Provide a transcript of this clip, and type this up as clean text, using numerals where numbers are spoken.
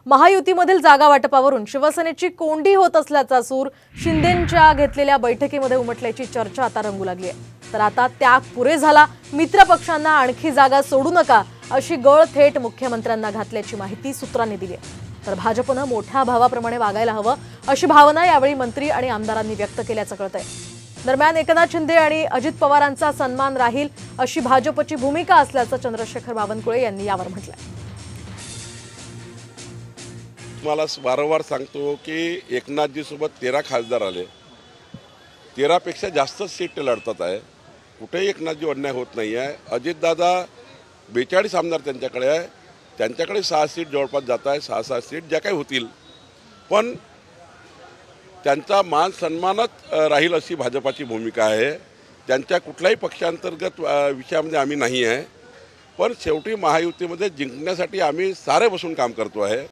महायुतीमधील जागा वाटपावरून शिवसेनेची कोंडी होत असल्याचा सूर शिंदेंच्या घेतलेल्या बैठकीमध्ये उमटल्याची चर्चा आता रंगू लागली आहे। तर आता त्याग पुरे झाला, मित्र पक्षांना आणखी जागा सोडू नका अशी गळ थेट मुख्यमंत्र्यांना घातल्याची माहिती सूत्रांनी दिली आहे। तर भाजपनं मोठ्या भावाप्रमाणे वागायला हवं अशी भावना यावेळी मंत्री आणि आमदारांनी व्यक्त केल्याचं कळतंय। दरम्यान एकनाथ शिंदे आणि अजित पवारांचा सन्मान राहील अशी भाजपची भूमिका असल्याचं चंद्रशेखर बावनकुळे यांनी यावर म्हटलंय। मला वारंवार सांगतो की एकनाथजी सोबत 13 खासदार आले, 13 पेक्षा जास्त सीट लढतात आहे, कुठेही एकनाथजी अन्याय होत नाही आहे। अजितदादा 42 आमदार त्यांच्याकडे आहे, त्यांच्याकडे 6 सीट जवळपास जात आहे, 6 सीट ज्या काही होतील, पण त्यांचा मान सन्मानच राहील अशी भाजपाची भूमिका आहे। त्यांच्या कुठल्याही पक्षांतर्गत विषयामध्ये आम्ही नाही आहे, पण शेवटी महायुतीमध्ये जिंकण्यासाठी आम्ही सारे बसून काम करतो आहे।